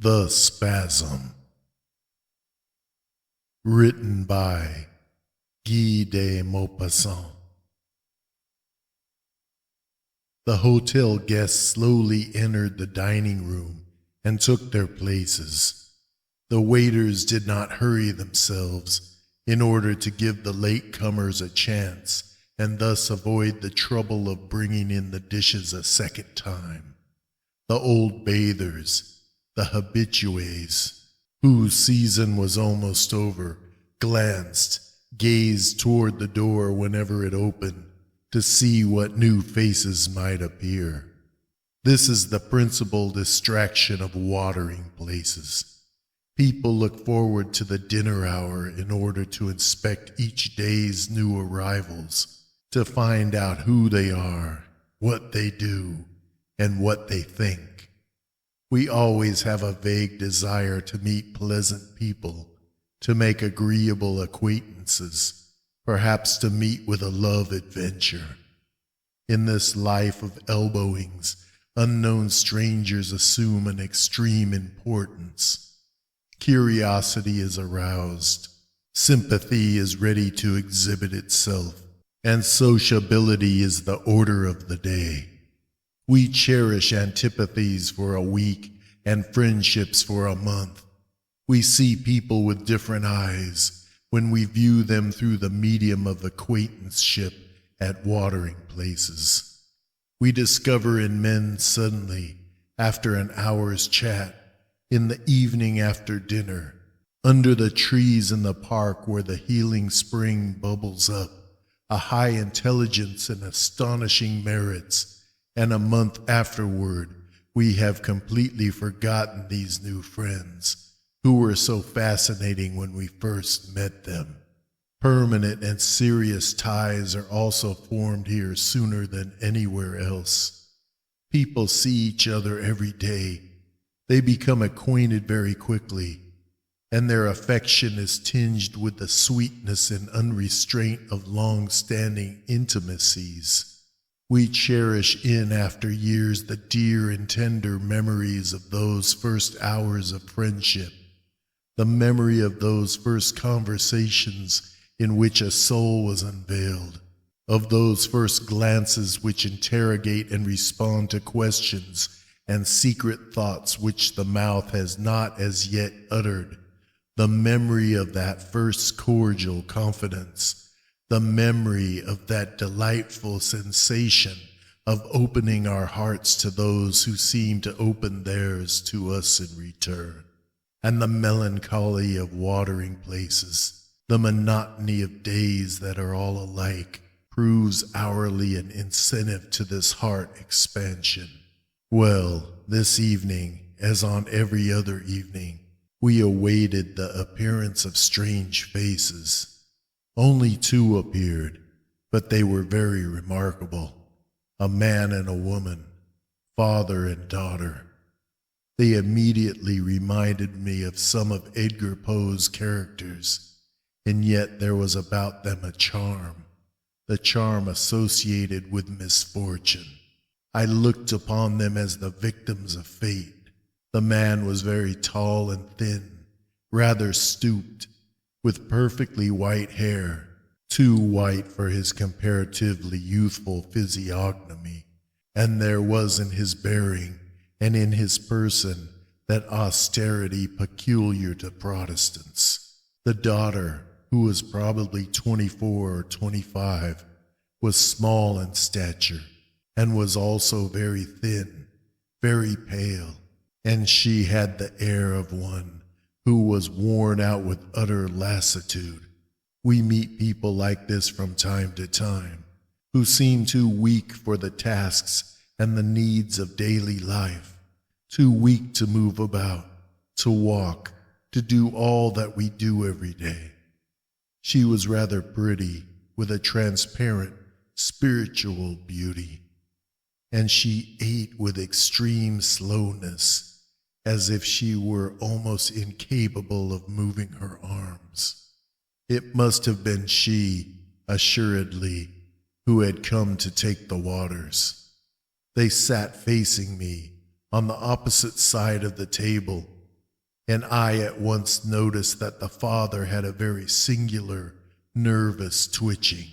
The Spasm. Written by Guy de Maupassant. The hotel guests slowly entered the dining room and took their places. The waiters did not hurry themselves in order to give the latecomers a chance and thus avoid the trouble of bringing in the dishes a second time. The old bathers, the habitués, whose season was almost over, gazed toward the door whenever it opened to see what new faces might appear. This is the principal distraction of watering places. People look forward to the dinner hour in order to inspect each day's new arrivals, to find out who they are, what they do, and what they think. We always have a vague desire to meet pleasant people, to make agreeable acquaintances, perhaps to meet with a love adventure. In this life of elbowings, unknown strangers assume an extreme importance. Curiosity is aroused, sympathy is ready to exhibit itself, and sociability is the order of the day. We cherish antipathies for a week and friendships for a month. We see people with different eyes when we view them through the medium of acquaintanceship at watering places. We discover in men suddenly, after an hour's chat, in the evening after dinner, under the trees in the park where the healing spring bubbles up, a high intelligence and astonishing merits, and a month afterward, we have completely forgotten these new friends who were so fascinating when we first met them. Permanent and serious ties are also formed here sooner than anywhere else. People see each other every day. They become acquainted very quickly, and their affection is tinged with the sweetness and unrestraint of long-standing intimacies. We cherish in after years the dear and tender memories of those first hours of friendship, the memory of those first conversations in which a soul was unveiled, of those first glances which interrogate and respond to questions and secret thoughts which the mouth has not as yet uttered, the memory of that first cordial confidence, the memory of that delightful sensation of opening our hearts to those who seem to open theirs to us in return, and the melancholy of watering places, the monotony of days that are all alike, proves hourly an incentive to this heart expansion. Well, this evening, as on every other evening, we awaited the appearance of strange faces. Only two appeared, but they were very remarkable. A man and a woman, father and daughter. They immediately reminded me of some of Edgar Poe's characters, and yet there was about them a charm, the charm associated with misfortune. I looked upon them as the victims of fate. The man was very tall and thin, rather stooped, with perfectly white hair, too white for his comparatively youthful physiognomy, and there was in his bearing and in his person that austerity peculiar to Protestants. The daughter, who was probably 24 or 25, was small in stature, and was also very thin, very pale, and she had the air of one who was worn out with utter lassitude. We meet people like this from time to time, who seem too weak for the tasks and the needs of daily life, too weak to move about, to walk, to do all that we do every day. She was rather pretty, with a transparent, spiritual beauty, and she ate with extreme slowness, as if she were almost incapable of moving her arms. It must have been she, assuredly, who had come to take the waters. They sat facing me, on the opposite side of the table, and I at once noticed that the father had a very singular, nervous twitching.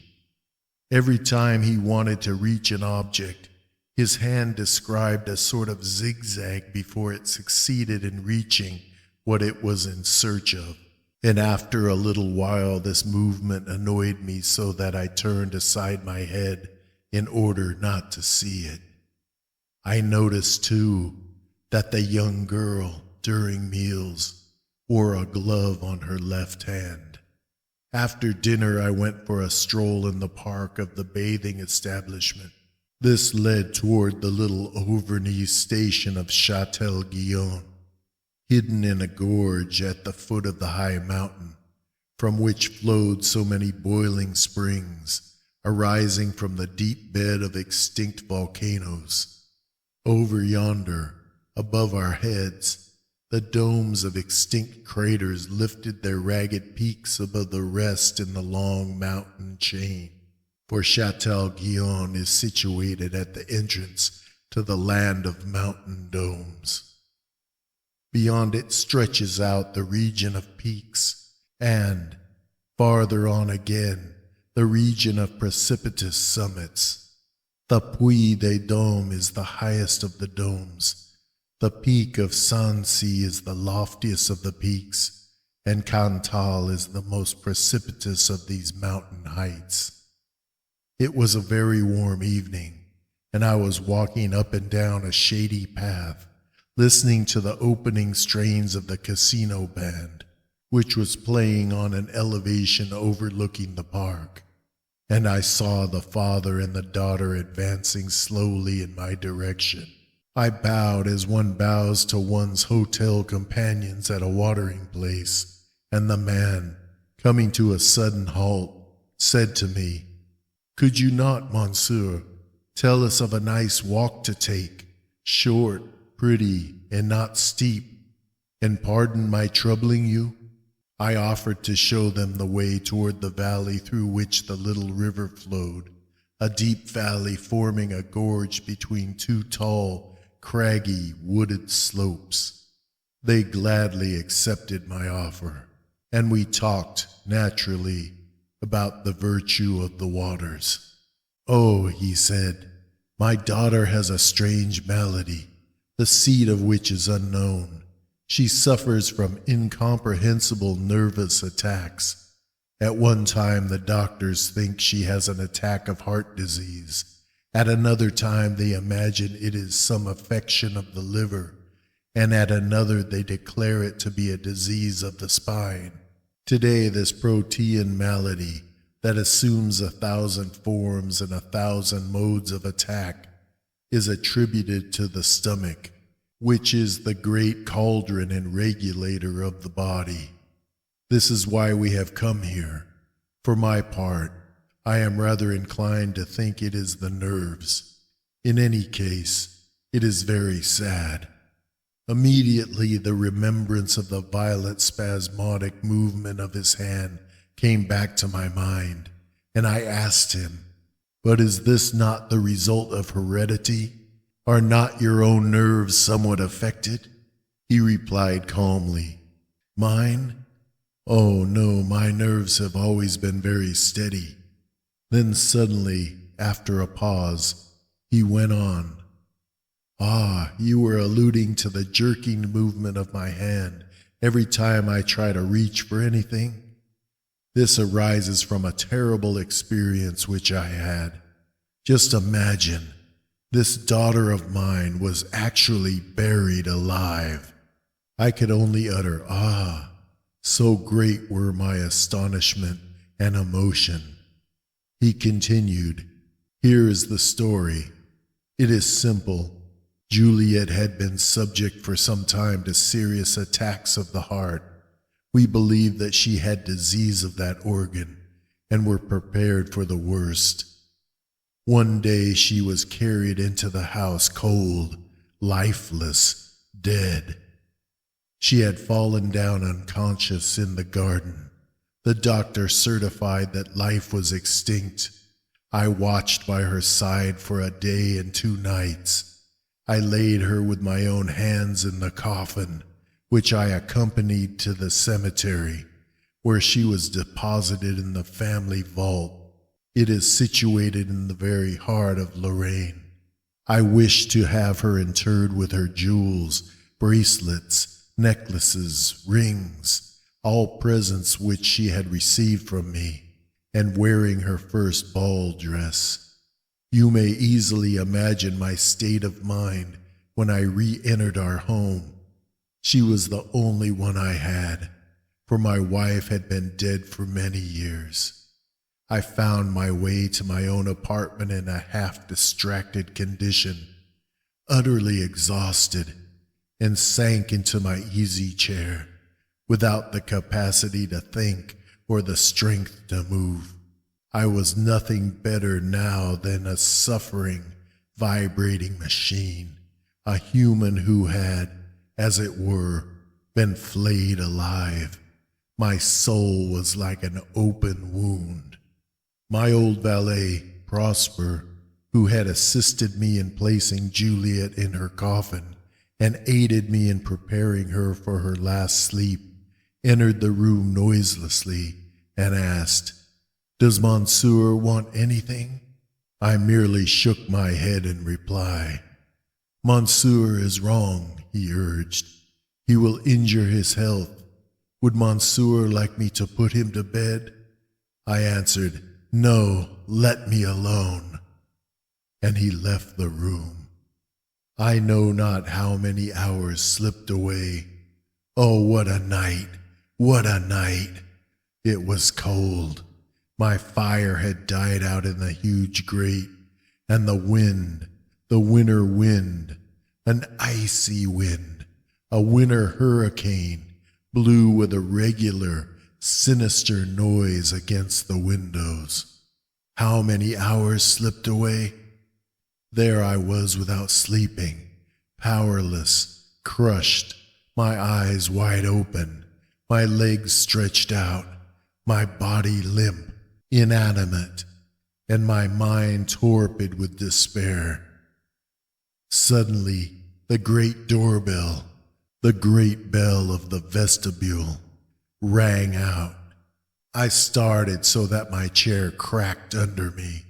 Every time he wanted to reach an object, his hand described a sort of zigzag before it succeeded in reaching what it was in search of. And after a little while, this movement annoyed me so that I turned aside my head in order not to see it. I noticed, too, that the young girl, during meals, wore a glove on her left hand. After dinner, I went for a stroll in the park of the bathing establishment. This led toward the little Auvergne station of Châtel-Guyon, hidden in a gorge at the foot of the high mountain, from which flowed so many boiling springs, arising from the deep bed of extinct volcanoes. Over yonder, above our heads, the domes of extinct craters lifted their ragged peaks above the rest in the long mountain chain, for Châtel-Guyon is situated at the entrance to the land of mountain domes. Beyond it stretches out the region of peaks, and, farther on again, the region of precipitous summits. The Puy des Dômes is the highest of the domes. The peak of Sancy is the loftiest of the peaks, and Cantal is the most precipitous of these mountain heights. It was a very warm evening, and I was walking up and down a shady path, listening to the opening strains of the casino band, which was playing on an elevation overlooking the park, and I saw the father and the daughter advancing slowly in my direction. I bowed as one bows to one's hotel companions at a watering place, and the man, coming to a sudden halt, said to me, "Could you not, monsieur, tell us of a nice walk to take, short, pretty, and not steep, and pardon my troubling you?" I offered to show them the way toward the valley through which the little river flowed, a deep valley forming a gorge between two tall, craggy, wooded slopes. They gladly accepted my offer, and we talked, naturally, about the virtue of the waters. "Oh," he said, "my daughter has a strange malady, the seat of which is unknown. She suffers from incomprehensible nervous attacks. At one time the doctors think she has an attack of heart disease. At another time they imagine it is some affection of the liver, and at another they declare it to be a disease of the spine. Today this protean malady, that assumes 1,000 forms and 1,000 modes of attack, is attributed to the stomach, which is the great cauldron and regulator of the body. This is why we have come here. For my part, I am rather inclined to think it is the nerves. In any case, it is very sad." Immediately the remembrance of the violent spasmodic movement of his hand came back to my mind, and I asked him, "But is this not the result of heredity? Are not your own nerves somewhat affected?" He replied calmly, "Mine? Oh no, my nerves have always been very steady." Then suddenly, after a pause, he went on, "Ah, you were alluding to the jerking movement of my hand every time I try to reach for anything? This arises from a terrible experience which I had. Just imagine, this daughter of mine was actually buried alive. I could only utter, 'Ah,' so great were my astonishment and emotion." He continued, "Here is the story. It is simple. Juliet had been subject for some time to serious attacks of the heart. We believed that she had disease of that organ, and were prepared for the worst. One day she was carried into the house cold, lifeless, dead. She had fallen down unconscious in the garden. The doctor certified that life was extinct. I watched by her side for a day and 2 nights. I laid her with my own hands in the coffin, which I accompanied to the cemetery, where she was deposited in the family vault. It is situated in the very heart of Lorraine. I wished to have her interred with her jewels, bracelets, necklaces, rings, all presents which she had received from me, and wearing her first ball dress. You may easily imagine my state of mind when I re-entered our home. She was the only one I had, for my wife had been dead for many years. I found my way to my own apartment in a half-distracted condition, utterly exhausted, and sank into my easy chair, without the capacity to think or the strength to move. I was nothing better now than a suffering, vibrating machine, a human who had, as it were, been flayed alive. My soul was like an open wound. My old valet, Prosper, who had assisted me in placing Juliet in her coffin and aided me in preparing her for her last sleep, entered the room noiselessly and asked, "Does Monsieur want anything?" I merely shook my head in reply. "Monsieur is wrong," he urged. "He will injure his health. Would Monsieur like me to put him to bed?" I answered, "No, let me alone." And he left the room. I know not how many hours slipped away. Oh, what a night! What a night! It was cold. My fire had died out in the huge grate, and the wind, the winter wind, an icy wind, a winter hurricane, blew with a regular, sinister noise against the windows. How many hours slipped away? There I was without sleeping, powerless, crushed, my eyes wide open, my legs stretched out, my body limp, inanimate, and my mind torpid with despair. Suddenly, the great doorbell, the great bell of the vestibule, rang out. I started so that my chair cracked under me.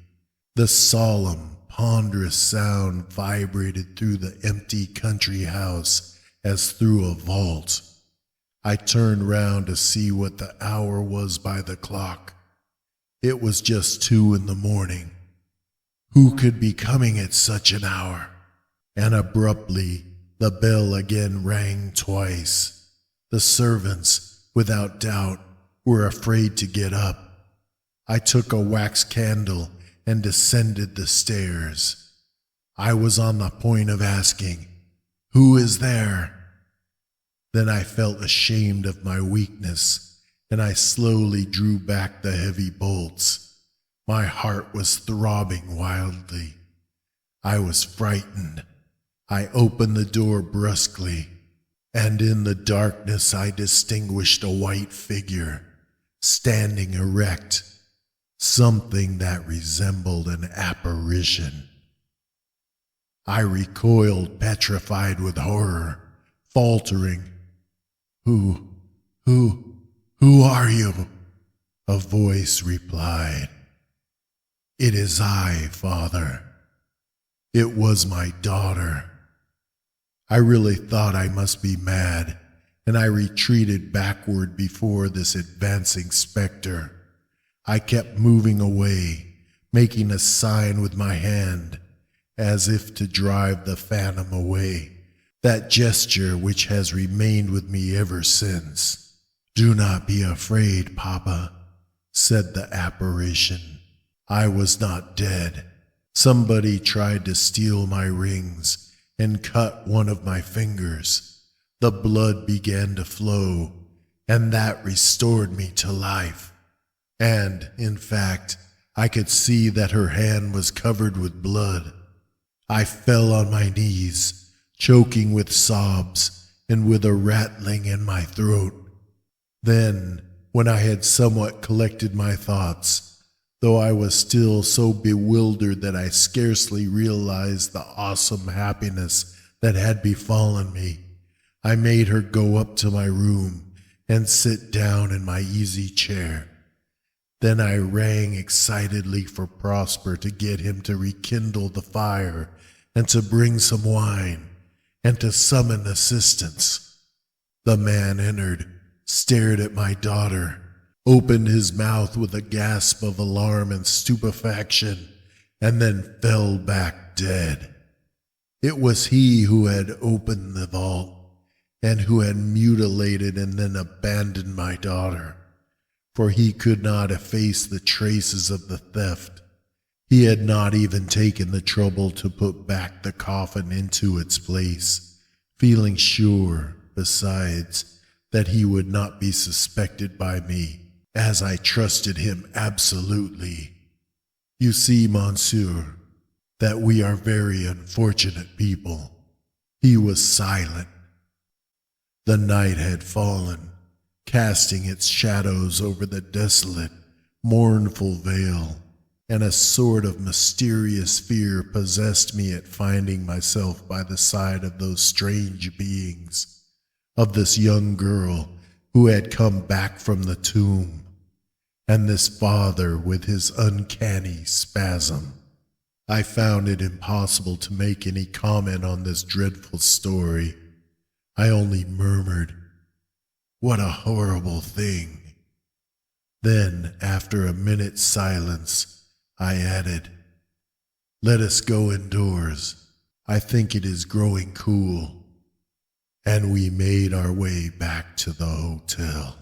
The solemn, ponderous sound vibrated through the empty country house as through a vault. I turned round to see what the hour was by the clock. It was just 2 a.m. Who could be coming at such an hour? And abruptly, the bell again rang twice. The servants, without doubt, were afraid to get up. I took a wax candle and descended the stairs. I was on the point of asking, "Who is there?" Then I felt ashamed of my weakness, and I slowly drew back the heavy bolts. My heart was throbbing wildly. I was frightened. I opened the door brusquely, and in the darkness I distinguished a white figure, standing erect, something that resembled an apparition. I recoiled, petrified with horror, faltering, Who are you?" A voice replied, "It is I, Father." It was my daughter. I really thought I must be mad, and I retreated backward before this advancing specter. I kept moving away, making a sign with my hand, as if to drive the phantom away, that gesture which has remained with me ever since. "Do not be afraid, Papa," said the apparition. "I was not dead. Somebody tried to steal my rings and cut one of my fingers. The blood began to flow, and that restored me to life. And, in fact, I could see that her hand was covered with blood. I fell on my knees, choking with sobs and with a rattling in my throat. Then, when I had somewhat collected my thoughts, though I was still so bewildered that I scarcely realized the awesome happiness that had befallen me, I made her go up to my room and sit down in my easy chair. Then I rang excitedly for Prosper to get him to rekindle the fire and to bring some wine and to summon assistance. The man entered, stared at my daughter, opened his mouth with a gasp of alarm and stupefaction, and then fell back dead. It was he who had opened the vault and who had mutilated and then abandoned my daughter, for he could not efface the traces of the theft. He had not even taken the trouble to put back the coffin into its place, feeling sure, besides, that he would not be suspected by me, as I trusted him absolutely. You see, monsieur, that we are very unfortunate people. He was silent. The night had fallen, casting its shadows over the desolate, mournful vale, and a sort of mysterious fear possessed me at finding myself by the side of those strange beings, of this young girl who had come back from the tomb, and this father with his uncanny spasm. I found it impossible to make any comment on this dreadful story. I only murmured, "What a horrible thing." Then, after a minute's silence, I added, "Let us go indoors. I think it is growing cool." And we made our way back to the hotel.